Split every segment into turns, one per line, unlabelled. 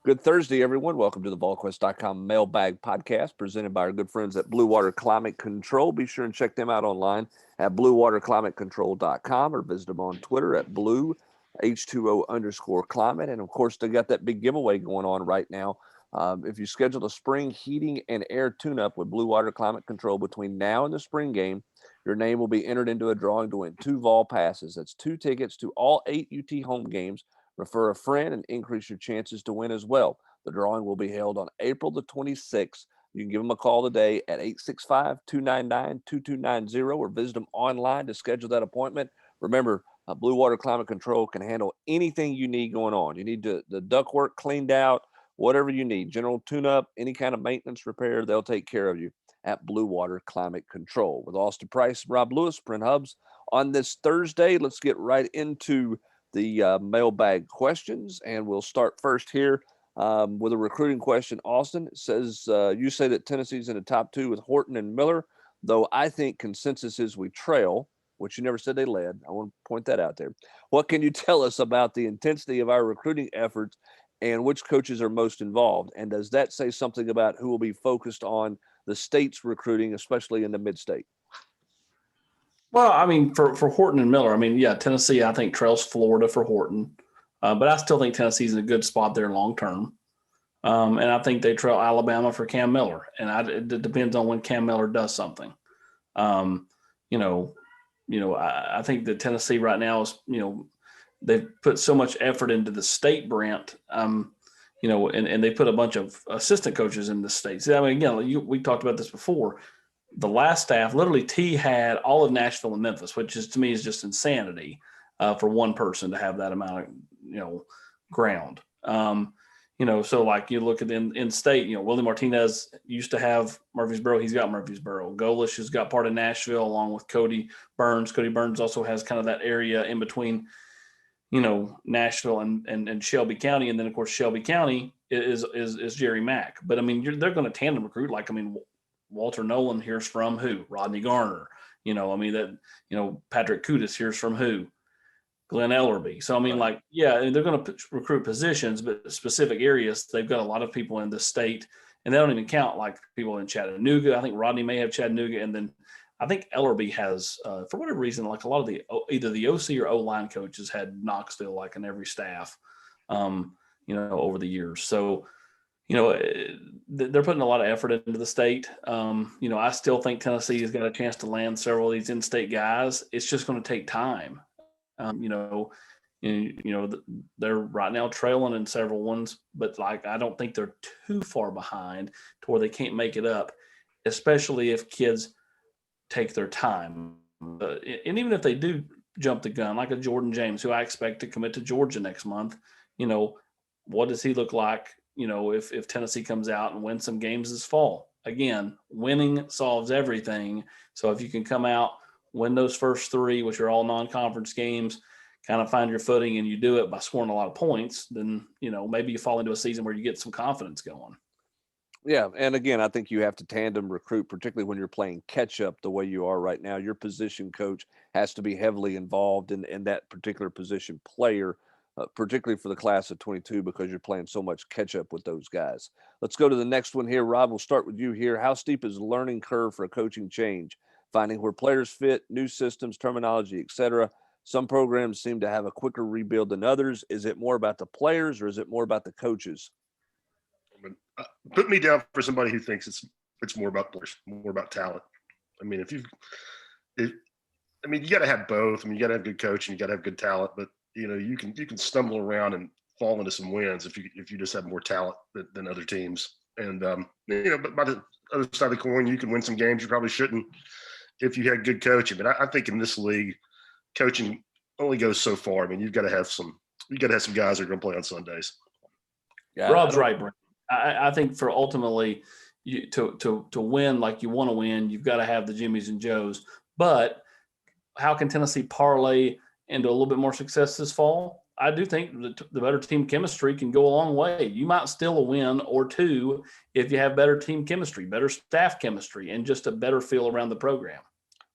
Good Thursday, everyone. Welcome to the Volquest.com mailbag podcast presented by our good friends at Blue Water Climate Control. Be sure and check them out online at bluewaterclimatecontrol.com or visit them on Twitter at blue H2O_climate. And of course, they got that big giveaway going on right now. If you schedule a spring heating and air tune-up with Blue Water Climate Control between now and the spring game, your name will be entered into a drawing to win 2 Vol passes. That's 2 tickets to all 8 UT home games. Refer a friend and increase your chances to win as well. The drawing will be held on April the 26th. You can give them a call today at 865-299-2290 or visit them online to schedule that appointment. Remember, Blue Water Climate Control can handle anything you need going on. You need the ductwork cleaned out, whatever you need, general tune-up, any kind of maintenance repair, they'll take care of you at Blue Water Climate Control. With Austin Price and Rob Lewis, Brent Hubbs on this Thursday, let's get right into the mailbag questions, and we'll start first here with a recruiting question. Austin says, you say that Tennessee's in the top 2 with Horton and Miller, though I think consensus is we trail, which you never said they led. I want to point that out there. What can you tell us about the intensity of our recruiting efforts and which coaches are most involved? And does that say something about who will be focused on the state's recruiting, especially in the mid-state?
Well, I mean, for Horton and Miller, I mean, yeah, Tennessee, I think, trails Florida for Horton. But I still think Tennessee's in a good spot there long term. And I think they trail Alabama for Cam Miller. And it depends on when Cam Miller does something. I think that Tennessee right now is, they've put so much effort into the state, Brent, and they put a bunch of assistant coaches in the state. See, I mean, again, we talked about this before. The last staff, literally T had all of Nashville and Memphis, which is to me is just insanity for one person to have that amount of, ground. So like you look at in state, Willie Martinez used to have Murfreesboro. He's got Murfreesboro. Golish has got part of Nashville along with Cody Burns. Cody Burns also has kind of that area in between, Nashville and Shelby County. And then of course, Shelby County is Jerry Mack. But I mean, they're going to tandem recruit. Like, I mean, Walter Nolan hears from who? Rodney Garner. Patrick Kudus hears from who? Glenn Ellerby. So, I mean, they're going to recruit positions, but specific areas, they've got a lot of people in the state, and they don't even count like people in Chattanooga. I think Rodney may have Chattanooga, and then I think Ellerby has, for whatever reason, like a lot of either the OC or O-line coaches had Knoxville like in every staff, over the years. So, they're putting a lot of effort into the state. I still think Tennessee has got a chance to land several of these in-state guys. It's just going to take time. They're right now trailing in several ones, but I don't think they're too far behind to where they can't make it up, especially if kids take their time. And even if they do jump the gun, like a Jordan James, who I expect to commit to Georgia next month, what does he look like? If Tennessee comes out and wins some games this fall. Again, winning solves everything. So if you can come out, win those first 3, which are all non-conference games, kind of find your footing, and you do it by scoring a lot of points, then, maybe you fall into a season where you get some confidence going.
Yeah, and again, I think you have to tandem recruit, particularly when you're playing catch-up the way you are right now. Your position coach has to be heavily involved in that particular position player, particularly for the class of 22, because you're playing so much catch-up with those guys. Let's go to the next one here. Rob, we'll start with you here. How steep is the learning curve for a coaching change? Finding where players fit, new systems, terminology, etc. Some programs seem to have a quicker rebuild than others. Is it more about the players or is it more about the coaches?
Put me down for somebody who thinks it's more about players, more about talent. I mean, you got to have both. I mean, you got to have good coaching, you got to have good talent, but you can stumble around and fall into some wins if you just have more talent than other teams. And but by the other side of the coin, you can win some games you probably shouldn't if you had good coaching. But I think in this league, coaching only goes so far. I mean, you've got to have some guys that are going to play on Sundays.
Yeah, Rob's right, Brent. I think for ultimately to win like you want to win, you've got to have the Jimmies and Joes. But how can Tennessee parlay into a little bit more success this fall? I do think the better team chemistry can go a long way. You might steal a win or 2 if you have better team chemistry, better staff chemistry, and just a better feel around the program.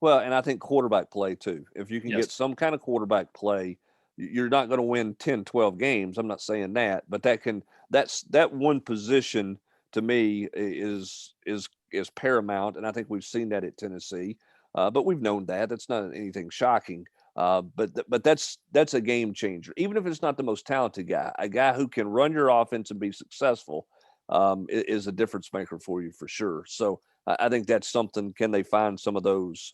Well, and I think quarterback play too. If you can get some kind of quarterback play, you're not going to win 10, 12 games. I'm not saying that, but that one position to me is paramount, and I think we've seen that at Tennessee. But we've known that. That's not anything shocking. But that's a game changer. Even if it's not the most talented guy, a guy who can run your offense and be successful is a difference maker for you for sure. So I think that's something. Can they find some of those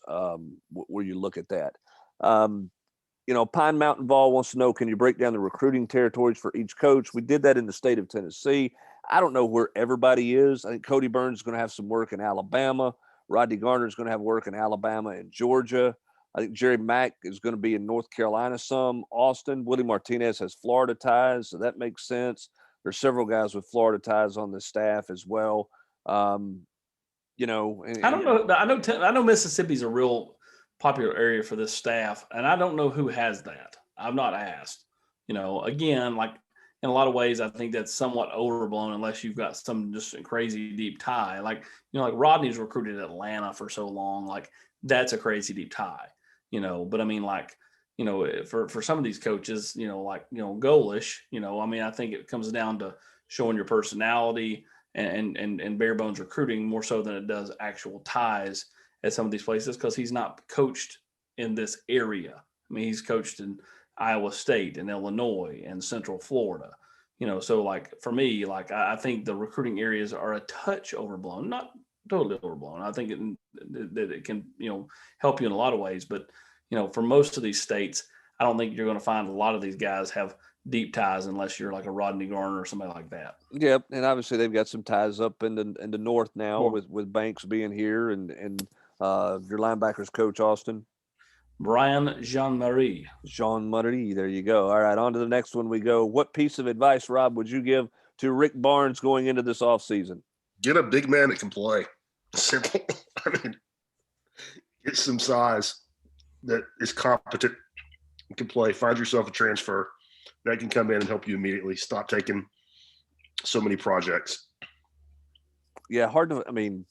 where you look at that? Pine Mountain Vol wants to know, can you break down the recruiting territories for each coach? We did that in the state of Tennessee. I don't know where everybody is. I think Cody Burns is going to have some work in Alabama. Rodney Garner is going to have work in Alabama and Georgia. I think Jerry Mack is going to be in North Carolina some. Austin. Willie Martinez has Florida ties, so that makes sense. There's several guys with Florida ties on the staff as well.
I don't know. I know Mississippi's a real popular area for this staff, and I don't know who has that. I've not asked. Again, like in a lot of ways, I think that's somewhat overblown unless you've got some just crazy deep tie. Like Rodney's recruited Atlanta for so long, like that's a crazy deep tie. But I mean, for some of these coaches, Golish, I think it comes down to showing your personality and bare bones recruiting more so than it does actual ties at some of these places, because he's not coached in this area. I mean, he's coached in Iowa State and Illinois and Central Florida, so for me, I think the recruiting areas are a touch overblown, not totally overblown. I think it can, help you in a lot of ways, but, for most of these states, I don't think you're going to find a lot of these guys have deep ties unless you're like a Rodney Garner or somebody like that.
Yep, and obviously they've got some ties up in the north now with Banks being here and your linebackers coach Austin.
Brian Jean-Marie.
Jean-Marie, there you go. All right, on to the next one we go. What piece of advice, Rob, would you give to Rick Barnes going into this offseason?
Get a big man that can play. Simple. Get some size that is competent and can play. Find yourself a transfer that can come in and help you immediately. Stop taking so many projects.
Yeah,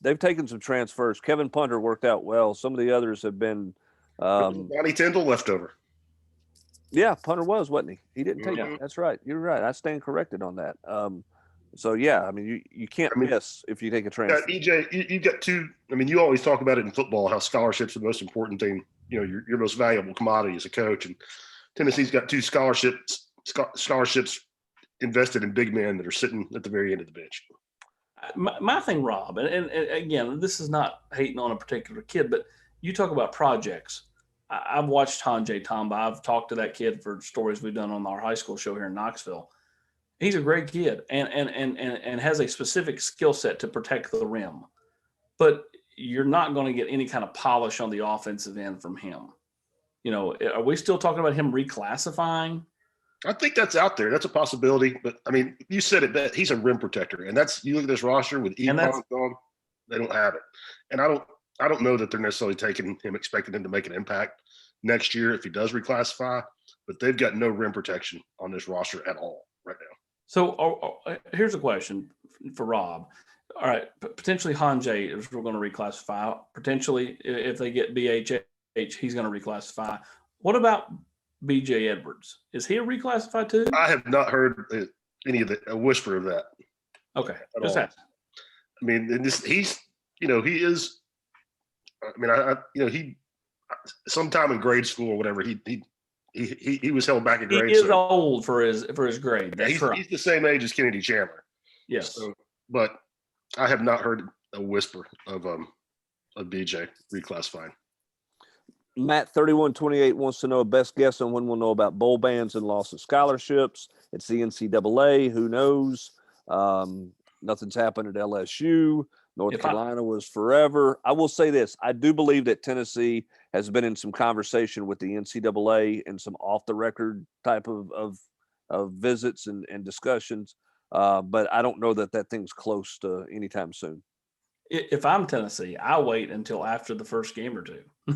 they've taken some transfers. Kevin Punter worked out well. Some of the others have been
Bonnie Tyndall leftover.
Yeah, Punter wasn't he? He didn't take it. That's right. You're right. I stand corrected on that. So yeah, you can't miss if you take a transfer.
EJ, you got two. You always talk about it in football how scholarships are the most important thing. Your most valuable commodity as a coach, and Tennessee's got two scholarships invested in big men that are sitting at the very end of the bench.
My thing, Rob, and again, this is not hating on a particular kid, but you talk about projects. I've watched Hanjay Tamba. I've talked to that kid for stories we've done on our high school show here in Knoxville. He's a great kid and has a specific skill set to protect the rim. But you're not going to get any kind of polish on the offensive end from him. Are we still talking about him reclassifying?
I think that's out there. That's a possibility. But you said it best. He's a rim protector, and you look at this roster with Epon gone, they don't have it. And I don't know that they're necessarily expecting him to make an impact next year if he does reclassify. But they've got no rim protection on this roster at all right now.
So here's a question for Rob. All right, potentially Hanjay is we're going to reclassify. Potentially, if they get BHH, he's going to reclassify. What about BJ Edwards? Is he a reclassified too?
I have not heard a whisper of that.
Okay, just ask.
He's he is. He sometime in grade school or whatever he was held back in grade.
He is old for his grade. That's correct.
He's the same age as Kennedy Chandler.
Yes,
but I have not heard a whisper of BJ reclassifying.
Matt 3128 wants to know a best guess on when we'll know about bowl bans and loss of scholarships. It's the NCAA. Who knows? Nothing's happened at LSU. North Carolina was forever. I will say this. I do believe that Tennessee has been in some conversation with the NCAA and some off-the-record type of visits and discussions. But I don't know that thing's close to anytime soon.
If I'm Tennessee, I wait until after the first game or two. To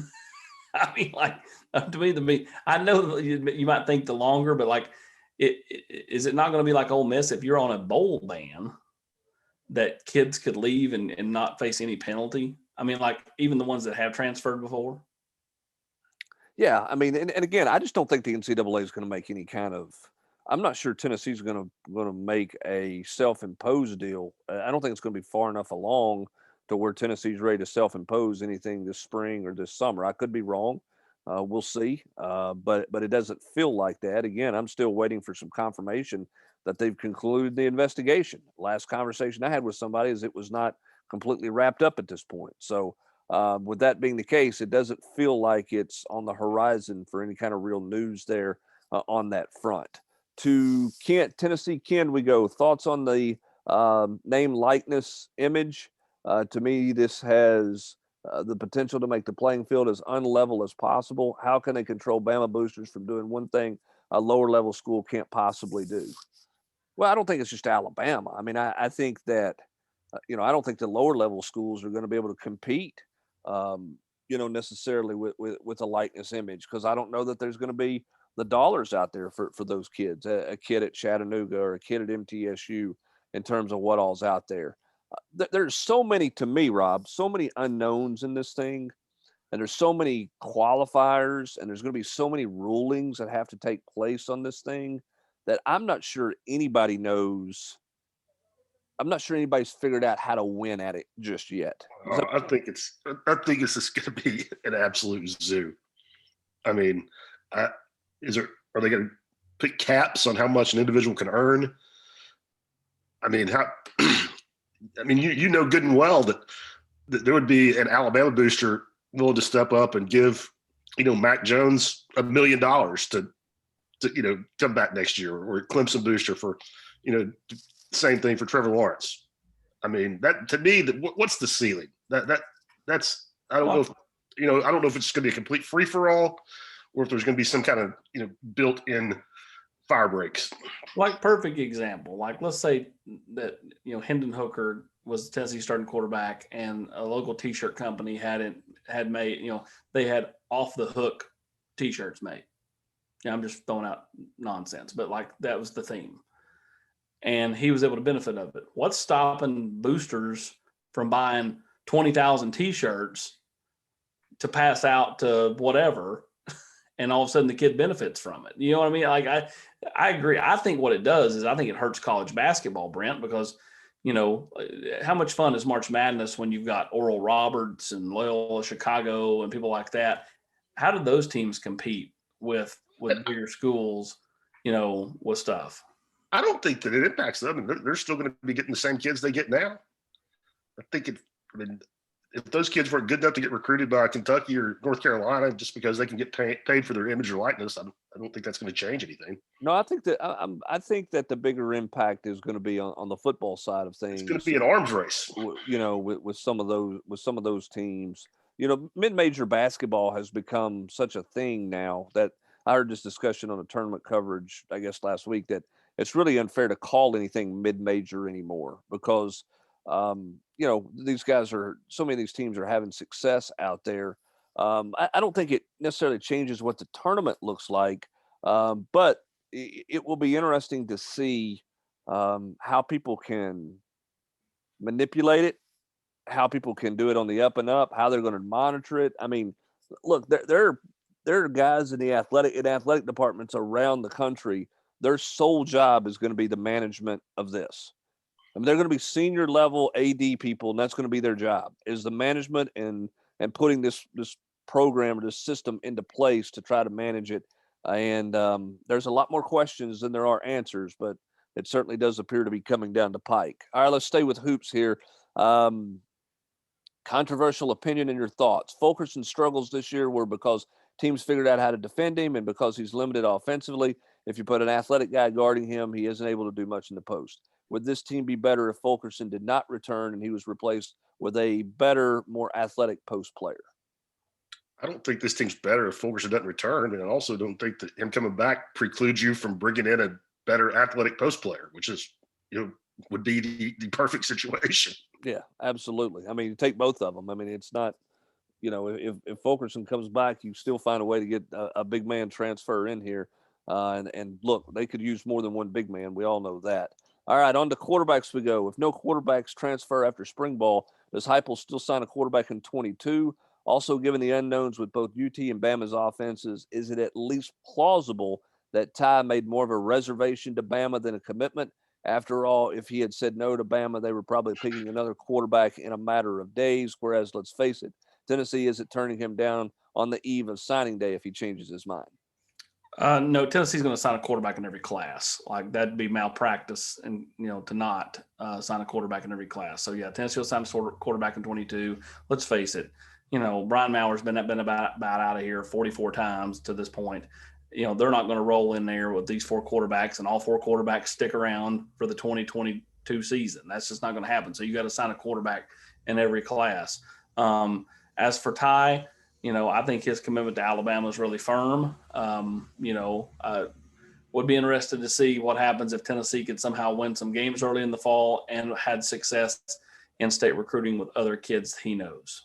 me, I know you might think the longer, but is it not going to be like Ole Miss if you're on a bowl ban that kids could leave and not face any penalty? Even the ones that have transferred before.
Yeah, and again, I just don't think the NCAA is going to make any kind of. I'm not sure Tennessee's gonna make a self-imposed deal. I don't think it's gonna be far enough along to where Tennessee's ready to self-impose anything this spring or this summer. I could be wrong. We'll see. But it doesn't feel like that. Again, I'm still waiting for some confirmation that they've concluded the investigation. Last conversation I had with somebody is it was not completely wrapped up at this point. So with that being the case, it doesn't feel like it's on the horizon for any kind of real news there on that front. To Kent, Tennessee, Ken, we go. Thoughts on the name, likeness, image? To me, this has the potential to make the playing field as unlevel as possible. How can they control Bama boosters from doing one thing a lower level school can't possibly do? Well, I don't think it's just Alabama. I mean, I think that, I don't think the lower level schools are going to be able to compete, necessarily with a likeness image, because I don't know that there's going to be the dollars out there for those kids, a kid at Chattanooga or a kid at MTSU, in terms of what all's out there. There's so many, to me, Rob, so many unknowns in this thing, and there's so many qualifiers, and there's going to be so many rulings that have to take place on this thing that I'm not sure anybody knows. I'm not sure anybody's figured out how to win at it just yet.
I think it's just going to be an absolute zoo. I mean, are they going to put caps on how much an individual can earn? I mean, you know good and well that there would be an Alabama booster willing to step up and give, Mac Jones $1 million to come back next year, or a Clemson booster for, same thing for Trevor Lawrence. I mean, that to me, what's the ceiling? That's I don't know if I don't know if it's going to be a complete free for all, or if there's going to be some kind of built-in fire breaks.
Like, perfect example. Like, let's say that Hendon Hooker was the Tennessee starting quarterback, and a local T-shirt company had made they had off the hook T-shirts made. I'm just throwing out nonsense, but like that was the theme. And he was able to benefit of it. What's stopping boosters from buying 20,000 T-shirts to pass out to whatever, and all of a sudden the kid benefits from it? You know what I mean? Like, I agree. I think what it does is I think it hurts college basketball, Brent, because how much fun is March Madness when you've got Oral Roberts and Loyola Chicago and people like that? How do those teams compete with bigger schools, with stuff?
I don't think that it impacts them. They're still going to be getting the same kids they get now. I think if those kids weren't good enough to get recruited by Kentucky or North Carolina just because they can get paid for their image or likeness, I don't think that's going to change anything.
No, I think that I think that the bigger impact is going to be on the football side of things.
It's going to be an arms race,
with some of those teams. Mid-major basketball has become such a thing now that I heard this discussion on a tournament coverage, I guess, last week, that it's really unfair to call anything mid-major anymore, because these guys so many of these teams are having success out there. I don't think it necessarily changes what the tournament looks like, but it will be interesting to see how people can manipulate it, how people can do it on the up and up, how they're going to monitor it. I mean, look, there are guys in the athletic departments around the country. Their sole job is going to be the management of this. I mean, they're going to be senior level AD people, and that's going to be their job, is the management and putting this program or this system into place to try to manage it. And there's a lot more questions than there are answers, but it certainly does appear to be coming down the pike. All right, let's stay with hoops here. Controversial opinion and your thoughts. Fulkerson's struggles this year were because teams figured out how to defend him and because he's limited offensively. If you put an athletic guy guarding him, he isn't able to do much in the post. Would this team be better if Fulkerson did not return and he was replaced with a better, more athletic post player?
I don't think this team's better if Fulkerson doesn't return, and I also don't think that him coming back precludes you from bringing in a better athletic post player, which is, would be the perfect situation.
Yeah, absolutely. I mean, you take both of them. I mean, it's not, if Fulkerson comes back, you still find a way to get a big man transfer in here. And look, they could use more than one big man. We all know that. All right, on to quarterbacks we go. If no quarterbacks transfer after spring ball, does Heupel still sign a quarterback in 22? Also, given the unknowns with both UT and Bama's offenses, is it at least plausible that Ty made more of a reservation to Bama than a commitment. After all, if he had said no to Bama, they were probably picking another quarterback in a matter of days. Whereas, let's face it, Tennessee isn't turning him down on the eve of signing day if he changes his mind.
No, Tennessee's going to sign a quarterback in every class. Like that'd be malpractice, and to not sign a quarterback in every class. So yeah, Tennessee will sign a quarterback in 22. Let's face it, Brian Maurer's been about out of here 44 times to this point. They're not going to roll in there with these 4 quarterbacks and all 4 quarterbacks stick around for the 2022 season. That's just not going to happen. So you got to sign a quarterback in every class. As for Ty, I think his commitment to Alabama is really firm. Would be interested to see what happens if Tennessee could somehow win some games early in the fall and had success in state recruiting with other kids he knows.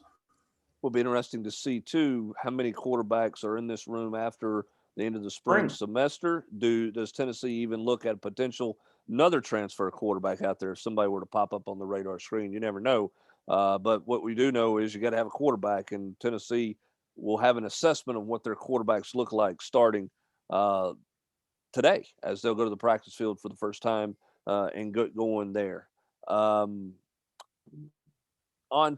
Will be interesting to see too how many quarterbacks are in this room after the end of the spring semester. Does Tennessee even look at potential another transfer quarterback out there if somebody were to pop up on the radar screen? You never know. But what we do know is you got to have a quarterback, and Tennessee will have an assessment of what their quarterbacks look like starting today as they'll go to the practice field for the first time and going there. On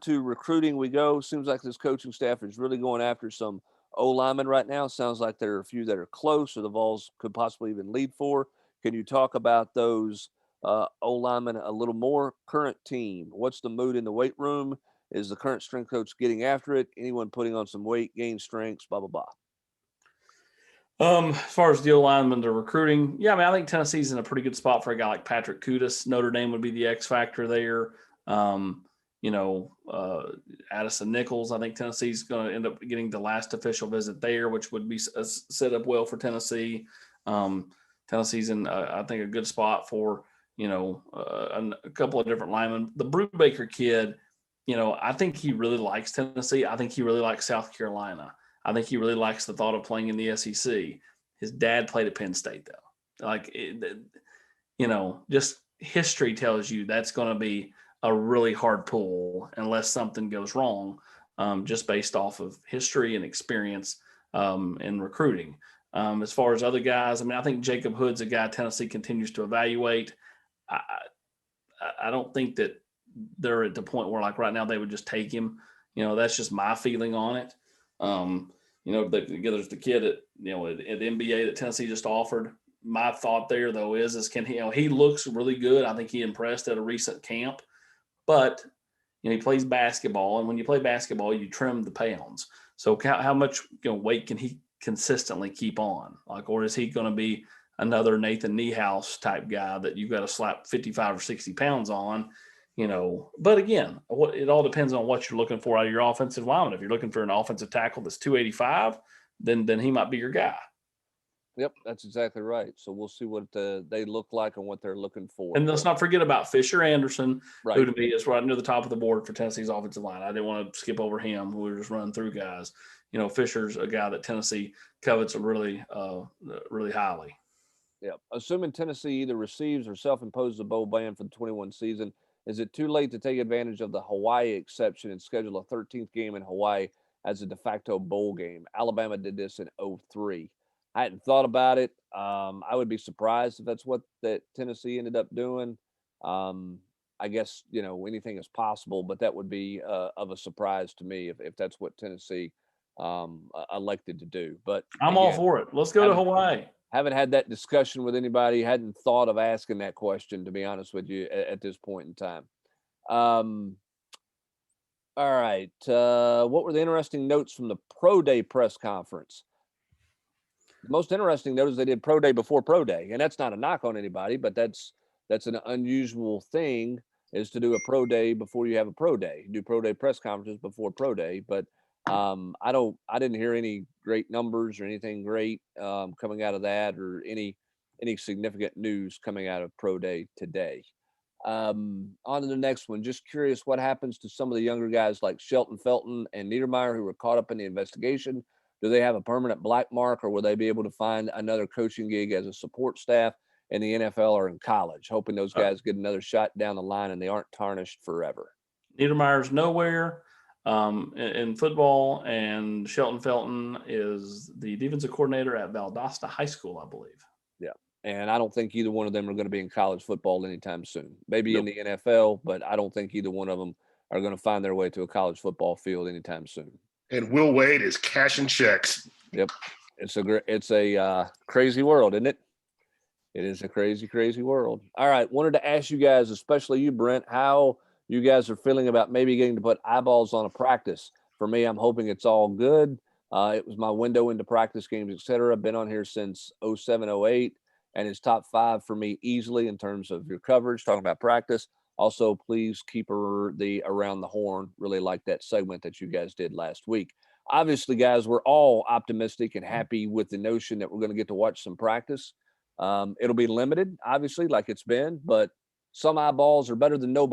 to recruiting we go. Seems like this coaching staff is really going after some O-linemen right now. Sounds like there are a few that are close or the Vols could possibly even lead for. Can you talk about those O-linemen a little more? Current team, what's the mood in the weight room? Is the current strength coach getting after it? Anyone putting on some weight, gain strengths, blah, blah, blah?
As far as the O-linemen, the recruiting, I think Tennessee's in a pretty good spot for a guy like Patrick Kudus. Notre Dame would be the X factor there. Addison Nichols, I think Tennessee's going to end up getting the last official visit there, which would be set up well for Tennessee. Tennessee's in, I think, a good spot for, a couple of different linemen. The Brubaker kid, I think he really likes Tennessee. I think he really likes South Carolina. I think he really likes the thought of playing in the SEC. His dad played at Penn State, though. Just history tells you that's going to be a really hard pull unless something goes wrong, just based off of history and experience in recruiting. As far as other guys, I think Jacob Hood's a guy Tennessee continues to evaluate. I don't think that they're at the point where, like right now, they would just take him. That's just my feeling on it. There's the kid at NBA that Tennessee just offered. My thought there, though, is can he looks really good. I think he impressed at a recent camp. But, he plays basketball, and when you play basketball, you trim the pounds. So how much weight can he consistently keep on? Or is he going to be another Nathan Niehaus type guy that you've got to slap 55 or 60 pounds on? But again, it all depends on what you're looking for out of your offensive lineman. If you're looking for an offensive tackle that's 285, then he might be your guy.
Yep, that's exactly right. So we'll see what they look like and what they're looking for.
And let's not forget about Fisher Anderson,
right,
who to me is right near the top of the board for Tennessee's offensive line. I didn't want to skip over him. We were just running through guys. Fisher's a guy that Tennessee covets really, really highly.
Yeah. Assuming Tennessee either receives or self-imposes a bowl ban for the 21 season, is it too late to take advantage of the Hawaii exception and schedule a 13th game in Hawaii as a de facto bowl game? Alabama did this in 2003. I hadn't thought about it. I would be surprised if that's what that Tennessee ended up doing. I guess, anything is possible, but that would be of a surprise to me if that's what Tennessee elected to do. But
I'm all for it. Let's go to Hawaii.
Haven't had that discussion with anybody. Hadn't thought of asking that question, to be honest with you, at this point in time. All right. What were the interesting notes from the Pro Day press conference? The most interesting note is they did Pro Day before Pro Day, and that's not a knock on anybody, but that's an unusual thing, is to do a Pro Day before you have a Pro Day. You do Pro Day press conferences before Pro Day, but I didn't hear any great numbers or anything great coming out of that, or any significant news coming out of Pro Day today. On to the next one. Just curious what happens to some of the younger guys like Shelton Felton and Niedermeyer who were caught up in the investigation. Do they have a permanent black mark, or will they be able to find another coaching gig as a support staff in the NFL or in college? Hoping those guys get another shot down the line and they aren't tarnished forever.
Niedermeyer's nowhere. in football, and Shelton Felton is the defensive coordinator at Valdosta High School, I believe.
Yeah. And I don't think either one of them are going to be in college football anytime soon. Maybe in
Nope.
the NFL, but I don't think either one of them are going to find their way to a college football field anytime soon.
And Will Wade is cashing checks.
Yep. It's a crazy world, isn't it? It is a crazy, crazy world. All right. Wanted to ask you guys, especially you, Brent, how you guys are feeling about maybe getting to put eyeballs on a practice. For me, I'm hoping it's all good. It was my window into practice games, et cetera. I've been on here since 07, 08, and it's top 5 for me easily in terms of your coverage, talking about practice. Also, please keep the around the horn. Really like that segment that you guys did last week. Obviously, guys, we're all optimistic and happy with the notion that we're going to get to watch some practice. It'll be limited, obviously, like it's been, but some eyeballs are better than no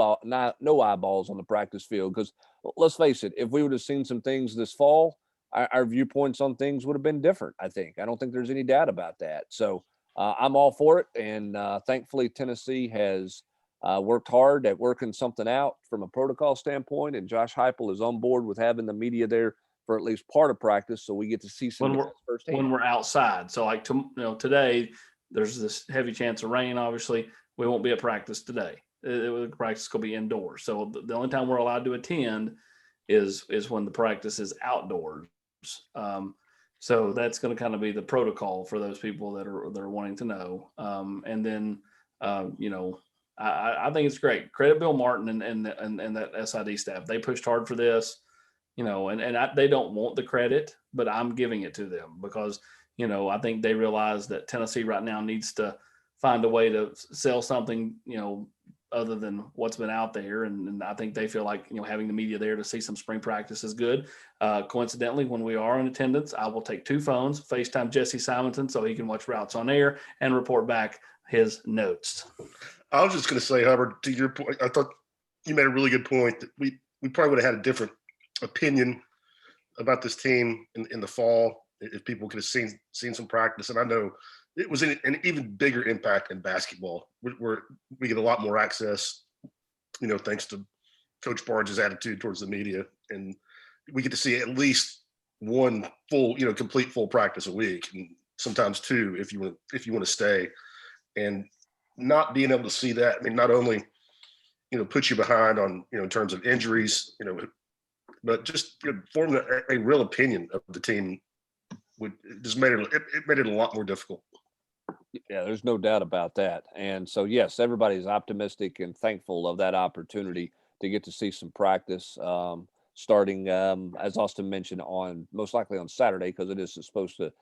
eyeballs on the practice field. Because let's face it, if we would have seen some things this fall, our viewpoints on things would have been different. I don't think there's any doubt about that. So I'm all for it, and thankfully Tennessee has worked hard at working something out from a protocol standpoint, and Josh Heupel is on board with having the media there for at least part of practice, so we get to see some guys firsthand.
When we're outside. So like today, there's this heavy chance of rain. Obviously, we won't be at practice today. Practice will be indoors. So the only time we're allowed to attend is when the practice is outdoors. So that's going to kind of be the protocol for those people that are wanting to know. And then I think it's great. Credit Bill Martin and that SID staff. They pushed hard for this. They don't want the credit, but I'm giving it to them because, I think they realize that Tennessee right now needs to find a way to sell something, other than what's been out there. And I think they feel like, having the media there to see some spring practice is good. Coincidentally, when we are in attendance, I will take 2 phones, FaceTime Jesse Simonton so he can watch routes on air and report back his notes.
I was just going to say, Hubbard, to your point, I thought you made a really good point that we probably would have had a different opinion about this team in the fall if people could have seen some practice. And I know it was an even bigger impact in basketball where we get a lot more access, thanks to Coach Barnes' attitude towards the media. And we get to see at least one full, complete full practice a week, and sometimes 2 if you want to stay. And not being able to see that, not only, put you behind on, in terms of injuries, but just forming a real opinion of the team just made it a lot more difficult.
Yeah, there's no doubt about that. And so, yes, everybody's optimistic and thankful of that opportunity to get to see some practice starting, as Austin mentioned, most likely on Saturday, because it is supposed to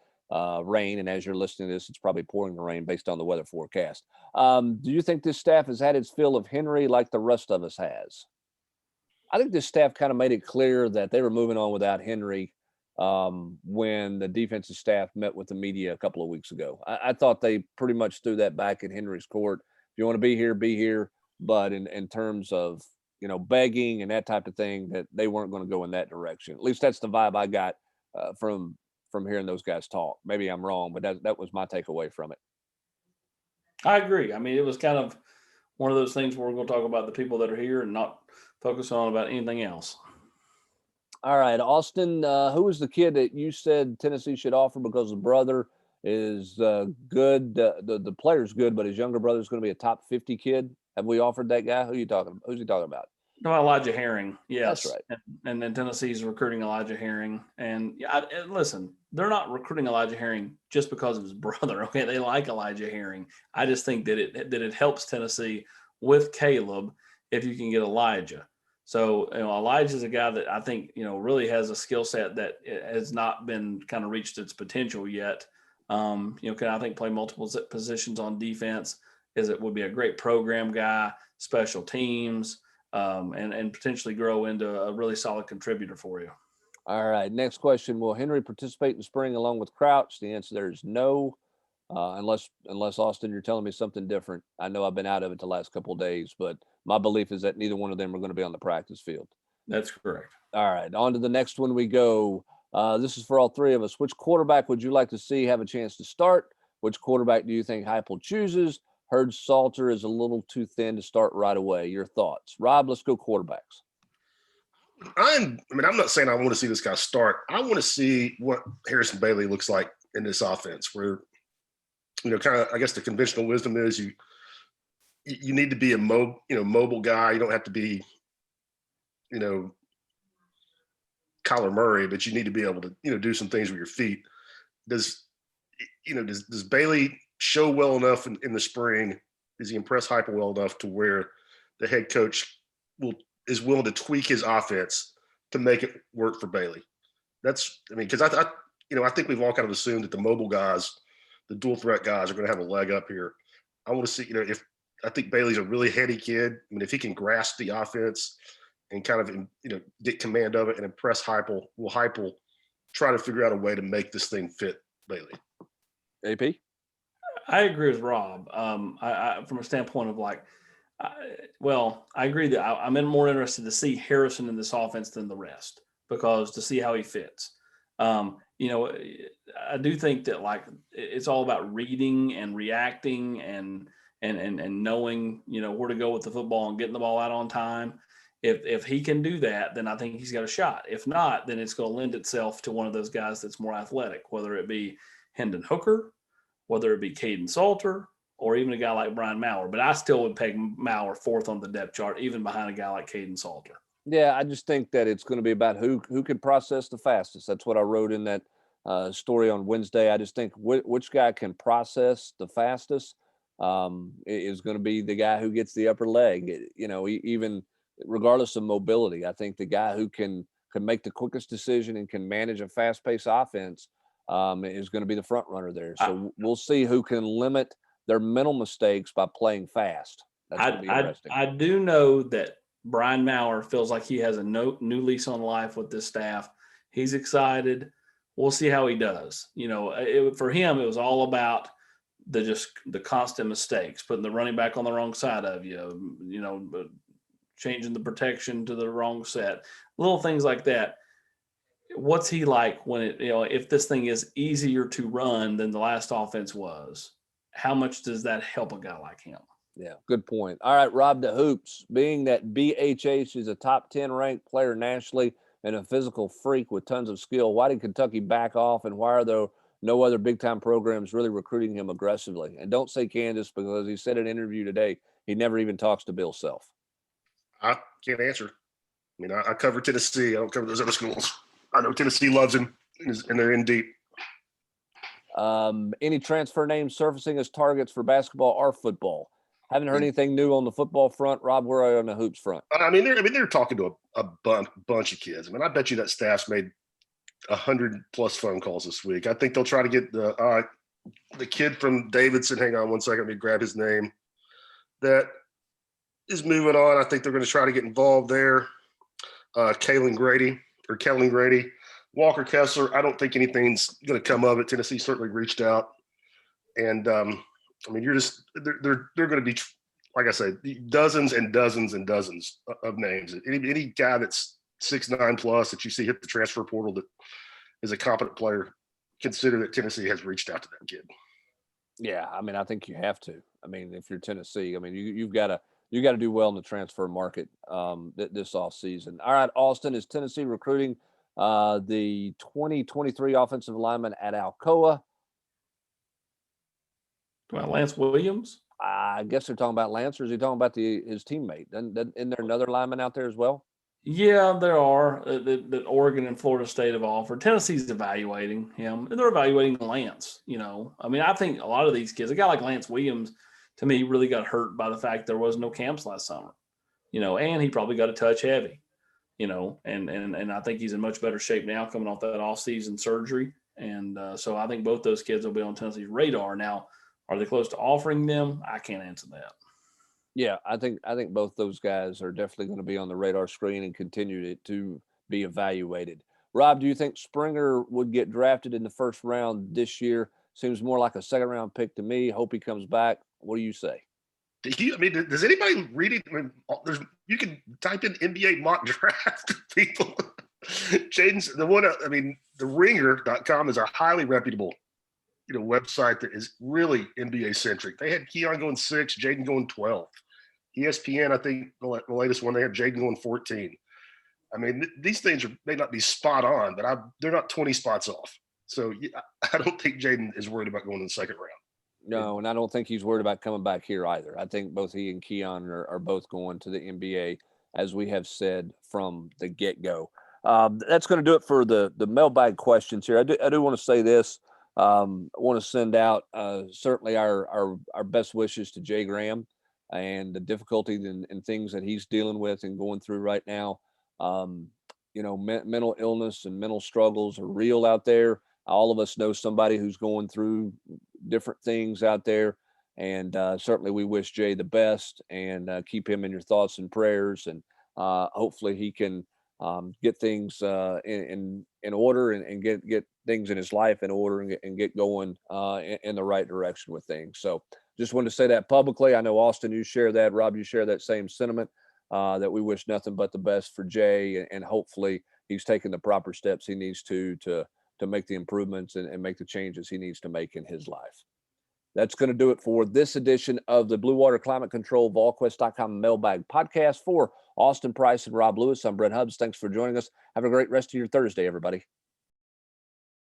rain. And as you're listening to this, it's probably pouring the rain based on the weather forecast. Do you think this staff has had its fill of Henry like the rest of us has? I think this staff kind of made it clear that they were moving on without Henry when the defensive staff met with the media a couple of weeks ago. I thought they pretty much threw that back in Henry's court. If you want to be here, be here. But in terms of, begging and that type of thing, that they weren't going to go in that direction. At least that's the vibe I got from hearing those guys talk. Maybe I'm wrong, but that was my takeaway from it.
I agree. It was kind of one of those things where we're going to talk about the people that are here and not focus on about anything else.
All right, Austin, who was the kid that you said Tennessee should offer because the brother is good? The player's good, but his younger brother is going to be a top 50 kid. Have we offered that guy? Who's he talking about?
No, Elijah Herring. Yes.
That's right.
And then Tennessee's recruiting Elijah Herring. And listen, they're not recruiting Elijah Herring just because of his brother. Okay. They like Elijah Herring. I just think that it helps Tennessee with Caleb if you can get Elijah. So, Elijah's a guy that I think, really has a skill set that has not been kind of reached its potential yet. Can I think play multiple positions on defense would be a great program guy, special teams, and potentially grow into a really solid contributor for you.
All right. Next question. Will Henry participate in spring along with Crouch? The answer there is no, unless Austin, you're telling me something different. I know I've been out of it the last couple of days, but my belief is that neither one of them are going to be on the practice field.
That's correct.
All right. On to the next one we go. This is for all 3 of us. Which quarterback would you like to see have a chance to start? Which quarterback do you think Heupel chooses? Heard Salter is a little too thin to start right away. Your thoughts? Rob, let's go quarterbacks.
I'm not saying I want to see this guy start. I want to see what Harrison Bailey looks like in this offense where, kind of, I guess the conventional wisdom is you need to be a mobile guy. You don't have to be, Kyler Murray, but you need to be able to, do some things with your feet. Does Bailey show well enough in the spring? Does he impress Heupel well enough to where the head coach is willing to tweak his offense to make it work for Bailey? Because I think we've all kind of assumed that the mobile guys, the dual threat guys, are going to have a leg up here. I want to see, if I think Bailey's a really heady kid. If he can grasp the offense and kind of, get command of it and impress Heupel, will Heupel try to figure out a way to make this thing fit Bailey?
AP?
I agree with Rob. I from a standpoint of I agree that I'm more interested to see Harrison in this offense than the rest, because to see how he fits. I do think that it's all about reading and reacting and knowing, where to go with the football and getting the ball out on time. If he can do that, then I think he's got a shot. If not, then it's going to lend itself to one of those guys that's more athletic, whether it be Hendon Hooker, whether it be Caden Salter, or even a guy like Brian Maurer. But I still would peg Maurer fourth on the depth chart, even behind a guy like Caden Salter.
Yeah, I just think that it's going to be about who can process the fastest. That's what I wrote in that story on Wednesday. I just think which guy can process the fastest is going to be the guy who gets the upper leg. Even regardless of mobility, I think the guy who can make the quickest decision and can manage a fast-paced offense is going to be the front runner there. So we'll see who can limit their mental mistakes by playing fast. That's going to be interesting.
I do know that Brian Maurer feels like he has a new lease on life with this staff. He's excited. We'll see how he does. For him, it was all about the constant mistakes, putting the running back on the wrong side of you, changing the protection to the wrong set, little things like that. What's he like when if this thing is easier to run than the last offense was? How much does that help a guy like him?
Yeah, good point. All right, Rob, the hoops. Being that BHH is a top 10 ranked player nationally and a physical freak with tons of skill, why did Kentucky back off, and why are there no other big-time programs really recruiting him aggressively? And don't say Kansas, because he said in an interview today he never even talks to Bill Self.
I can't answer. I cover Tennessee. I don't cover those other schools. I know Tennessee loves him, and they're in deep.
Any transfer names surfacing as targets for basketball or football? Haven't heard anything new on the football front. Rob, where are you on the hoops front?
They're talking to a bunch of kids. I bet you that staff's made 100+ phone calls this week. I think they'll try to get the kid from Davidson. Hang on one second. Let me grab his name. That is moving on. I think they're going to try to get involved there. Kellen Grady. Walker Kessler, I don't think anything's going to come of it. Tennessee certainly reached out. And, they're going to be, like I said, dozens and dozens and dozens of names. Any guy that's 6'9" plus that you see hit the transfer portal that is a competent player, consider that Tennessee has reached out to that kid.
Yeah, I think you have to. If you're Tennessee, you've got to do well in the transfer market this offseason. All right, Austin, is Tennessee recruiting the 2023 offensive lineman at Alcoa?
Well, Lance Williams?
I guess they're talking about Lance, or is he talking about his teammate? Isn't there another lineman out there as well?
Yeah, there are that Oregon and Florida State have offered. Tennessee's evaluating him, and they're evaluating Lance. I think a lot of these kids, a guy like Lance Williams, to me, really got hurt by the fact there was no camps last summer. And he probably got a touch heavy. And I think he's in much better shape now coming off that offseason surgery. And so I think both those kids will be on Tennessee's radar. Now, are they close to offering them? I can't answer that.
Yeah, I think both those guys are definitely going to be on the radar screen and continue to be evaluated. Rob, do you think Springer would get drafted in the first round this year? Seems more like a second round pick to me. Hope he comes back. What do you say?
Does anybody read it? You can type in NBA mock draft people. Jaden's the one. The ringer.com is a highly reputable, website that is really NBA centric. They had Keon going 6, Jaden going 12. ESPN, I think the latest one, they have Jaden going 14. I mean, these things may not be spot on, but they're not 20 spots off. So I don't think Jaden is worried about going to the second round.
No, and I don't think he's worried about coming back here either. I think both he and Keon are both going to the NBA, as we have said from the get-go. That's going to do it for the mailbag questions here. I do want to say this. I want to send out certainly our best wishes to Jay Graham and the difficulty and things that he's dealing with and going through right now. Mental illness and mental struggles are real out there. All of us know somebody who's going through different things out there. And certainly we wish Jay the best and keep him in your thoughts and prayers. And hopefully he can get things in order and get things in his life in order and get going in the right direction with things. So just wanted to say that publicly. I know, Austin, you share that. Rob, you share that same sentiment, that we wish nothing but the best for Jay. And hopefully he's taking the proper steps he needs to make the improvements and make the changes he needs to make in his life. That's going to do it for this edition of the Blue Water Climate Control Volquest.com Mailbag Podcast. For Austin Price and Rob Lewis, I'm Brent Hubbs. Thanks for joining us. Have a great rest of your Thursday, everybody.